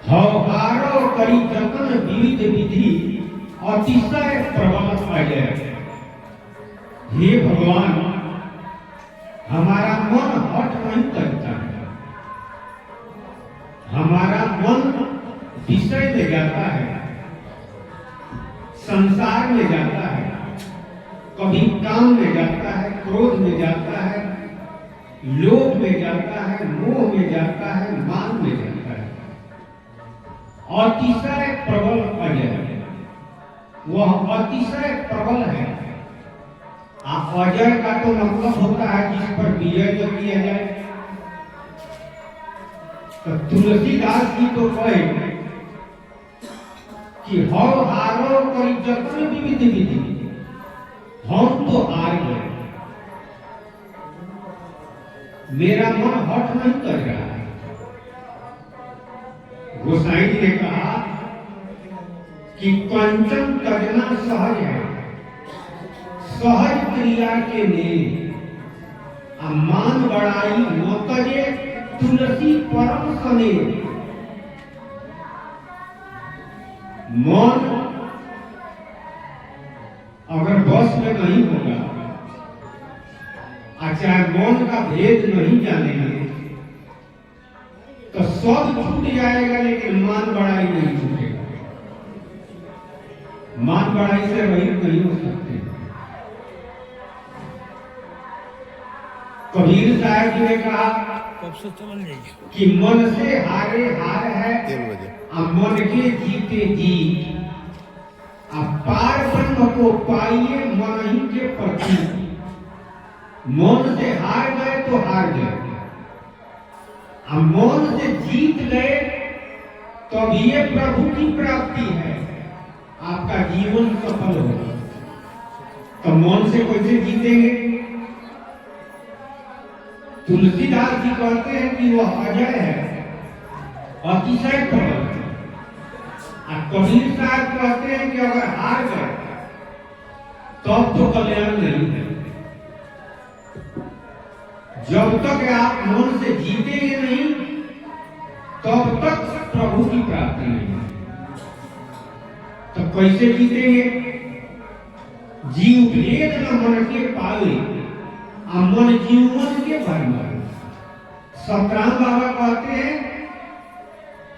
हौहारो करी जतन विविध विधि अतिशय प्रबल अजय। हे भगवान, हमारा मन हट नहीं करता है, हमारा मन विषय में जाता है, संसार में जाता है, कभी काम में जाता है, क्रोध में जाता है, लोभ में जाता है, मोह में जाता है, मान में जाता है। अतिशय प्रबल अजय, वह अतिशय प्रबल है। अजय का तो मतलब होता है जिस पर विजय जो किया जाए। तो तुलसीदास जी तो कहे कि हौ हारो कोई जतन विविध विधि, हम तो हार गए, मेरा मन हट नहीं कर रहा है। गोसाई जी ने कहा कि कंचन तजना सहज है, सहज क्रिया के ने मान बढ़ाई न तजे तुलसी परम सने। मन अगर बस में नहीं होगा, चाहे मन का भेद नहीं जानेंगे, तो सब छूट जाएगा, लेकिन मान बढ़ाई नहीं छूटेगा। मान बढ़ाई से रहित नहीं हो सकते। कबीर साहब जी ने कहा कि मन से हारे हार है, मन के जीते जीत। पार ब्रह्म को पाइए मन ही के प्रति। मन से हार गए तो हार गए, मन से जीत गए तो ये प्रभु की प्राप्ति है, आपका जीवन सफल होगा। तो मन से कैसे जीतेंगे? तुलसीदास जी कहते हैं कि वह अजय है, अतिशय प्रबल। कबीर साहब कहते हैं कि अगर हार गए तब तो कल्याण नहीं है। जब तक आप मन से जीतेंगे नहीं, तब तक प्रभु की प्राप्ति नहीं है। तो कैसे जीतेंगे? जीव भेद न मन के पावे, मन जीवन के भरमा। सतराम बाबा कहते हैं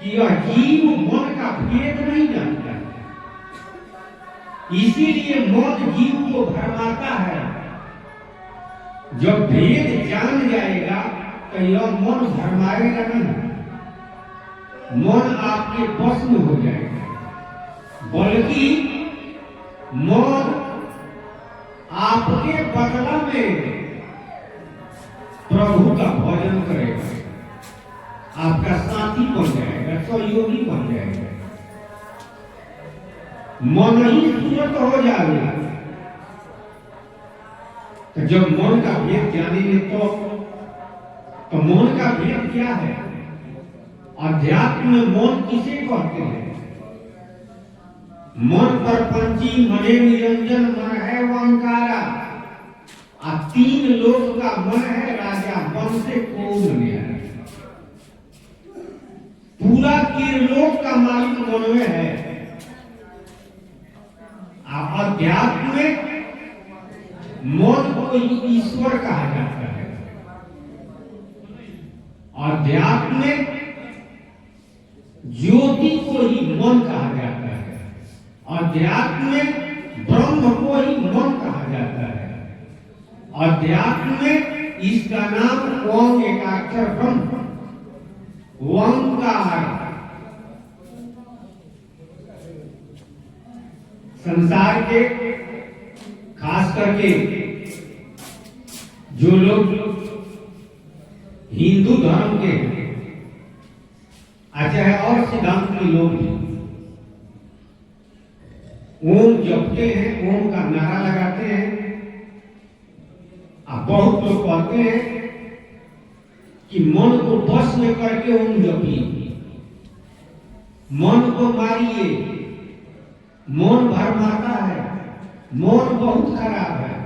कि यह जीव मन का भेद नहीं जानता है, इसीलिए मन जीव को भरमाता है। जब भेद जान जाएगा तो यह मन भरमाएगा नहीं, मन आपके बस में हो जाएगा, बल्कि मन आपके बदला में प्रभु का भजन करेगा, आपका साथी बन जाएगा, सहयोगी बन जाएगा। मन ही सूरत हो जाएगा। तो जब मन का भेद जानेंगे तो मन का भेद क्या है? अध्यात्म में मन किसे कहते हैं? मन परपंची मने निरंजन मन है ओंकारा। तीन लोक का मन है राजा, मन से कौन न्यारा। पूरा त्रिलोक का मालिक मन में है। अध्यात्म में मन को ईश्वर कहा जाता है। अध्यात्म में ज्योति को ही मन कहा जाता है। अध्यात्म में ब्रह्म को ही मन कहा जाता है। अध्यात्म में इसका नाम ओम एकाक्षर ब्रह्म, ओंकार। संसार के खास करके जो लोग हिंदू धर्म के चाहे और सिद्धांत के लोग भी ओम जपते हैं, ओम का नारा लगाते हैं। बहुत लोग कहते हैं कि मन को बस में करके ओम जपिए, मन को मारिए, मन भरमाता है, मन बहुत खराब है।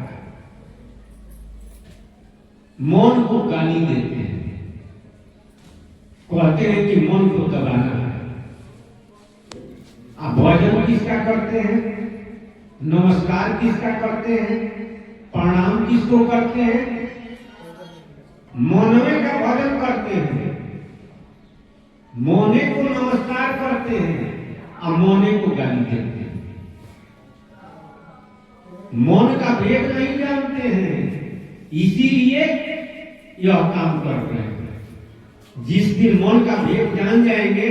मन को गाली देते हैं, कहते हैं कि मन को दबाना है। करते हैं, नमस्कार किसका करते हैं, प्रणाम किसको करते हैं, मौनवे का भजन करते हैं, मौने को नमस्कार करते हैं और मौने को गाली देते हैं। मौन का भेद नहीं जानते हैं, इसीलिए यह काम कर रहे हैं। जिस दिन मौन का भेद जान जाएंगे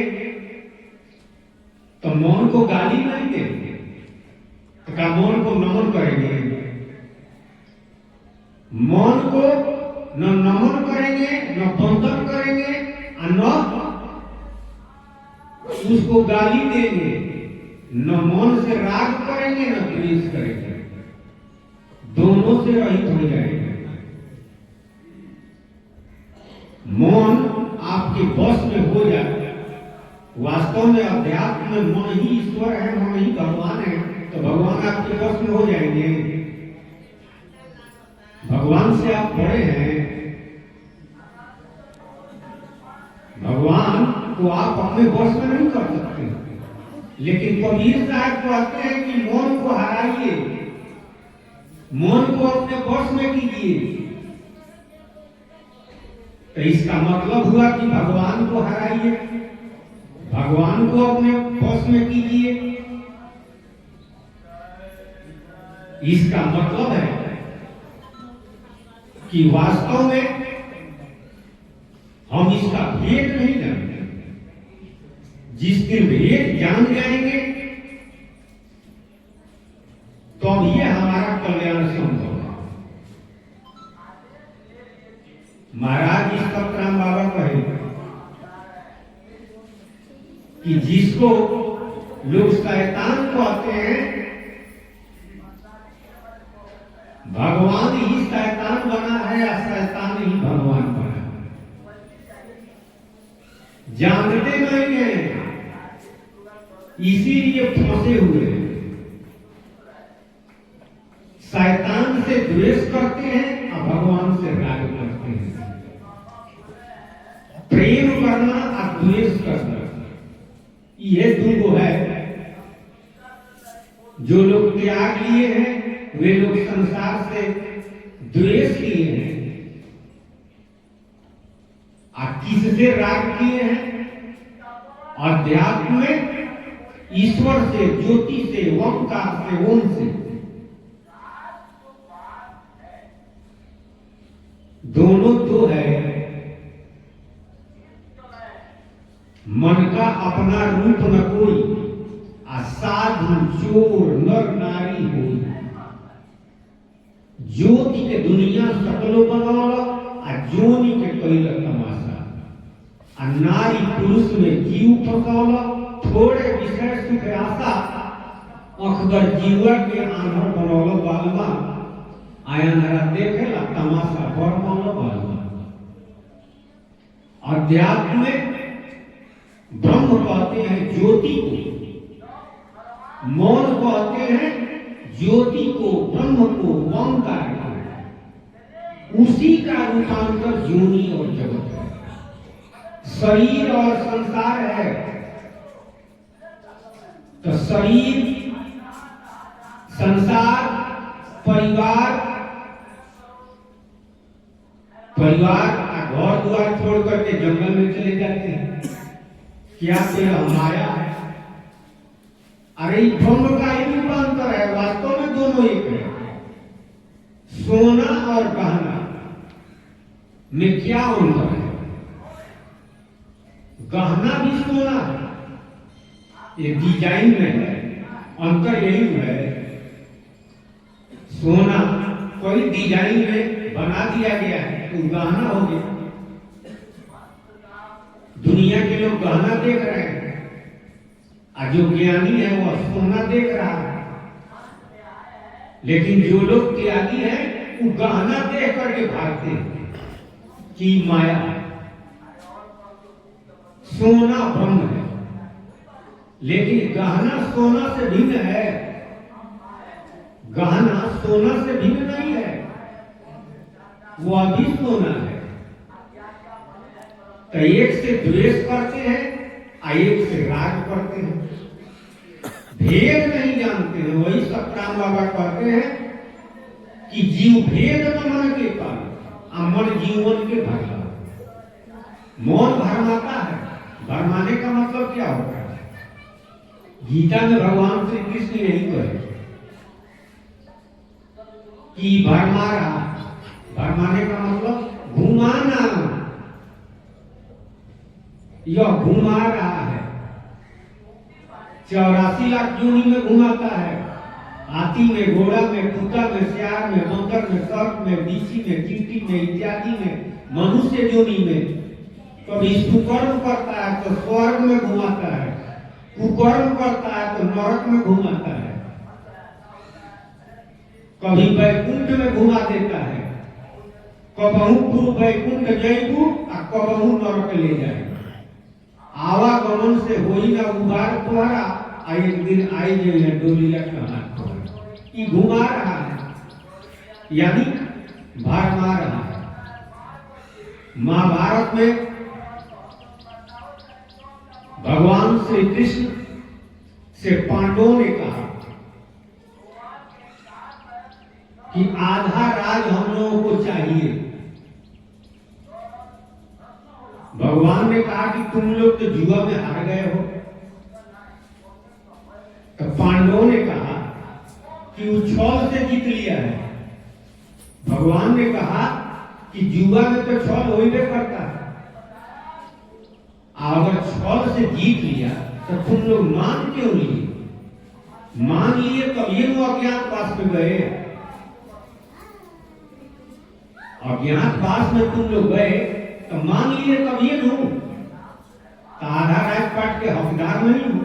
तो मौन को गाली नहीं देंगे, तो क्या मौन को नमन करेंगे? मौन को न नमन करेंगे, न बंधन करेंगे और न उसको गाली देंगे, न मौन से राग करेंगे न द्वेष करेंगे, दोनों से रहित हो जाएंगे। मौन आपके बस में हो जाए। वास्तव में अध्यात्म में मन ही ईश्वर है, मन ही भगवान है, तो भगवान आपके बस में हो जाएंगे। भगवान से आप बड़े हैं, भगवान को आप अपने बस में नहीं कर सकते। लेकिन कबीर साहब कहते हैं कि मौन को हराइए, मौन को अपने बस में कीजिए। तो इसका मतलब हुआ कि भगवान को हराइए, भगवान को अपने बस में कीजिए। इसका मतलब है कि वास्तव में हम इसका भेद नहीं जानते। जिस दिन भेद जान जाएंगे तो अब ये हमारा कल्याण संभव है। महाराज इस सतराम बाबा कहे कि जिसको लोग शैतान कहते हैं, भगवान ही शैतान बना है या शैतान ही भगवान बना है, जानते नहीं है, इसीलिए फंसे हुए हैं। शैतान से द्वेष करते हैं और भगवान से राग करते हैं। प्रेम करना और द्वेष करना, यह दुगो है। जो लोग त्याग लिए हैं वे लोग संसार से द्वेष लिए हैं, और किससे राग किए हैं? अध्यात्म में ईश्वर से, ज्योति से, ओंकार से, ओम से। दोनों दो है। मन का अपना रूप न कोई, साधु चोर नर नारी हो। ज्योति के दुनिया सकलो बनौला आ जोनी के कैल तमाशा। आ नारी पुरुष में जीव फसौला, थोड़े विषय सुख आशा। अखबर जीवा के आंधर बनौला बालमा, आया नरा देखेला तमाशा पर मौला बालमा। अध्यात्म में ब्रह्म कहते हैं ज्योति को, मौन कहते हैं ज्योति को, ब्रह्म को, ओंकार को। उसी का रूपांतर योनि और जगत है, शरीर और संसार है। तो शरीर, संसार, परिवार, घर द्वार छोड़ करके जंगल में चले जाते हैं। क्या तेरा माया है? अरे ब्रह्म का ही रूपांतर है। वास्तव में दोनों एक है। सोना और गहना में क्या अंतर है? गहना भी सोना है, ये डिजाइन में है, अंतर यही है। सोना कोई डिजाइन में बना दिया गया है तो गहना हो गया। दुनिया के लोग गहना देख रहे हैं, और जो ज्ञानी है वह सोना देख रहा है। लेकिन जो लोग त्यागी है वो गहना देख करके भागते हैं कि माया। सोना ब्रह्म है, लेकिन गहना सोना से भिन्न है। गहना सोना से भिन्न नहीं है, वह भी सोना है। तो एक से द्वेष करते हैं और एक से राग करते हैं। भेद नहीं जानते हैं। वही सतराम बाबा कहते हैं कि जीव भेद न मन के पाल, मन जीवन के भरला। मौन भरमाता है। भरमाने का मतलब क्या होता है? गीता में भगवान श्री कृष्ण यही कहे कि भरमा रहा। भरमाने का मतलब घुमाना। यह घुमा रहा है। 84 लाख योनि में घुमाता है। हाथी में, घोड़ा में, कुत्ता में, सियार में, मकर में, सर्प में, बिच्छी में, चींटी में, इत्यादि में, मनुष्य योनि में। कभी सुकर्म करता है तो स्वर्ग में घुमाता है, कुकर्म करता है तो नरक में घुमाता है, कभी वैकुंठ में घुमा देता है। कबहू पूर्व वैकुंठ जयबू और कबहू नरक ले जाएगा। आवागमन से होई ना उबार तुम्हारा, एक दिन आई जाए डोली लगा कि घुमा रहा है, यानी भरमा रहा है। महाभारत में भगवान श्री कृष्ण से पांडवों ने कहा कि आधा राज हम लोगों को चाहिए। भगवान ने कहा कि तुम लोग तो जुआ में हार गए हो। तो पांडवों ने कहा कि उछल से जीत लिया है। भगवान ने कहा कि जुआ में तो छल हो ही करता है। अगर छल से जीत लिया तो तुम लोग मान क्यों लिए? मान लिए तब ये अज्ञातवास में गए। अज्ञातवास में तुम लोग गए तो मान लिए तब ये लू तो आधा राजपाट के हकदार नहीं हूं।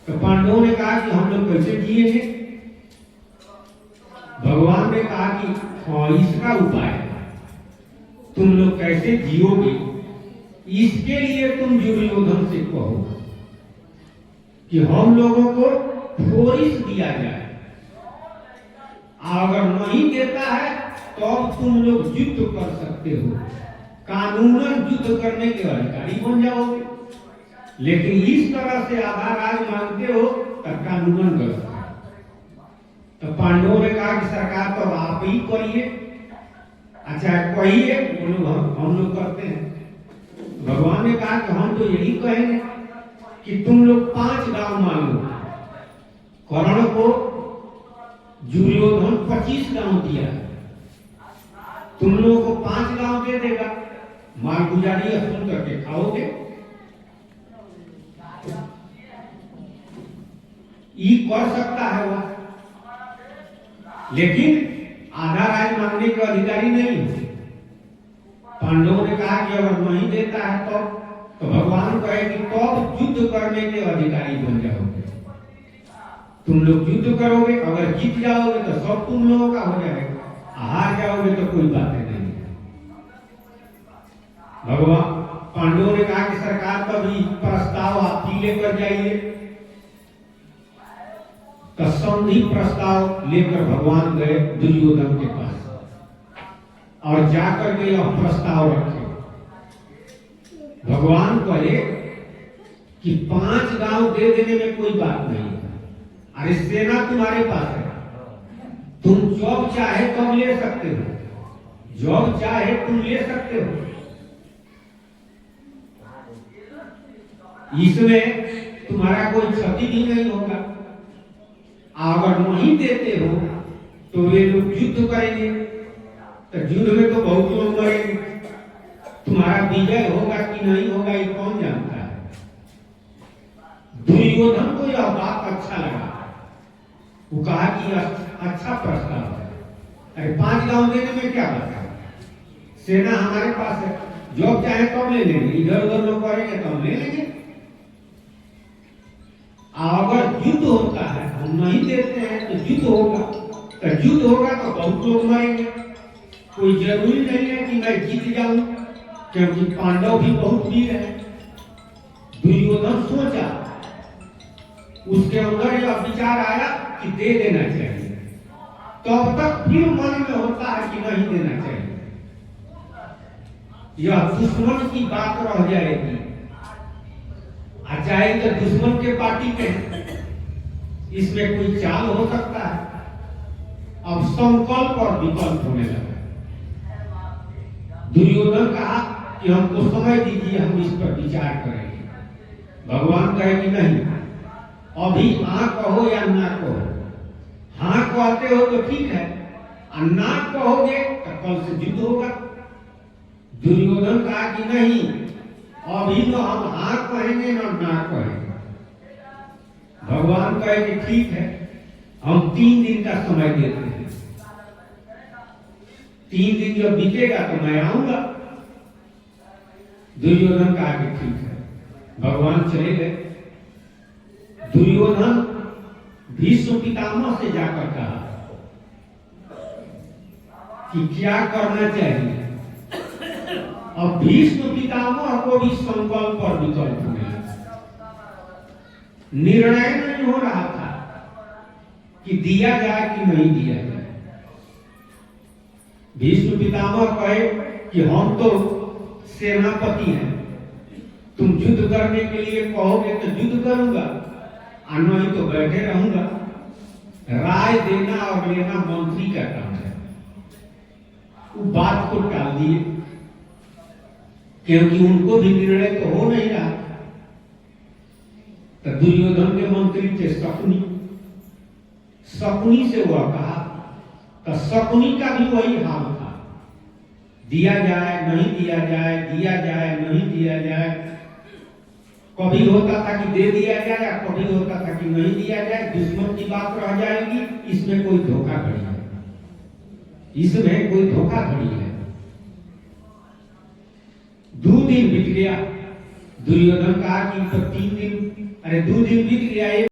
तो पांडवों ने कहा कि हम लोग कैसे जिएंगे? भगवान ने कहा कि हाँ, इसका उपाय तुम लोग कैसे जियोगे, इसके लिए तुम दुर्योधन से कहो कि हम लोगों को फोरिस दिया जाए। अगर नहीं देता है तो तुम लोग युद्ध कर सकते हो, कानूनन युद्ध करने के अधिकारी बन जाओगे। लेकिन इस तरह से आधा राज मांगते हो तो कानूनन गलत है। तो पांडवों ने कहा कि सरकार तो आप ही करिए। अच्छा कहिए, हम लोग करते हैं। भगवान ने कहा कि हम तो यही कहेंगे कि तुम लोग 5 गांव मांगो। कर्ण को दुर्योधन 25 गांव दिया, तुम लोगों को 5 गांव दे देगा। माल गुजारी सुन करके खाओगे। ये कर सकता है वह, लेकिन आधा राज मांगने के अधिकारी नहीं है। पांडवों ने कहा कि अगर नहीं देता है तो भगवान कहे कि तब युद्ध करने के अधिकारी बन जाओगे। तुम लोग युद्ध करोगे, अगर जीत जाओगे तो सब तुम लोगों का हो जाएगा, हार जाओगे तो कोई बात नहीं। भगवान पांडवों ने कहा कि सरकार का भी प्रस्ताव आप ही लेकर जाइए। तो संधि प्रस्ताव लेकर भगवान गए दुर्योधन के पास और जाकर के यह प्रस्ताव रखे। भगवान कहे कि 5 गांव दे देने में कोई बात नहीं है। अरे सेना तुम्हारे पास है, तुम जब चाहे तब ले सकते हो, जब चाहे तुम ले सकते हो। इसमें तुम्हारा कोई क्षति भी नहीं होगा। अगर नहीं देते हो तो वे लोग युद्ध करेंगे, तो युद्ध में तो बहुत लोग मरेंगे। तुम्हारा विजय होगा कि नहीं होगा ये कौन जानता है। दुर्योधन को यह बात अच्छा लगा। वो कहा कि अच्छा प्रस्ताव है। अरे 5 गांव देने में क्या बात है, सेना हमारे पास है, जब चाहे तब ले लेंगे। इधर उधर लोग करेंगे तो हम ले लेंगे। अगर युद्ध होता है, हम नहीं देते हैं तो युद्ध होगा, तो युद्ध होगा तो बहुत लोग मरेंगे। कोई जरूरी नहीं है कि मैं जीत जाऊं, क्योंकि पांडव भी बहुत वीर है। दुर्योधन सोचा, उसके अंदर यह विचार आया कि दे देना चाहिए। तब तक फिर मन में होता है कि नहीं देना चाहिए। यह दुश्मन की बात रह जाएगी। चाहे तो दुश्मन के पार्टी के हैं, इसमें कोई चाल हो सकता है। अब संकल्प और विकल्प होने लगा। दुर्योधन कहा कि हमको समय दीजिए, हम इस पर विचार करेंगे। भगवान कहे कि नहीं, अभी हाँ कहो या ना कहो। हाँ कहते हो तो ठीक है, और ना कहोगे तो कल से युद्ध होगा। दुर्योधन कहा कि नहीं, अभी तो हम हाँ कहेंगे ना ना कहेंगे। भगवान कहे कि ठीक है, हम 3 दिन का समय देते हैं। 3 दिन जब बीतेगा तो मैं आऊंगा। दुर्योधन कहा कि ठीक है। भगवान चले गए। दुर्योधन भीष्म पितामह से जाकर कहा कि क्या करना चाहिए। अब भीष्म पितामह को भी संकल्प और विकल्प मिला। निर्णय नहीं हो रहा था कि दिया जाए कि नहीं दिया जाए। भीष्म पितामह कहे कि हम तो सेनापति हैं, तुम युद्ध करने के लिए कहोगे तो युद्ध करूंगा, और नहीं तो बैठे रहूंगा। राय देना और लेना मंत्री का काम है। वो बात को टाल दिए, क्योंकि उनको भी निर्णय तो हो नहीं रहा। तो दुर्योधन के मंत्री थे शकुनी। शकुनी से वह कहा, तो शकुनी का भी वही हाल था। दिया जाए नहीं दिया जाए, दिया जाए नहीं दिया जाए। कभी होता था कि दे दिया जाए, कभी होता था कि नहीं दिया जाए। दुश्मन की बात रह जाएगी, इसमें कोई धोखाधड़ी है, इसमें कोई धोखाधड़ी है। 2 दिन बीत गया। दुर्योधन कहा कि तो 3 दिन, अरे 2 दिन बीत गया।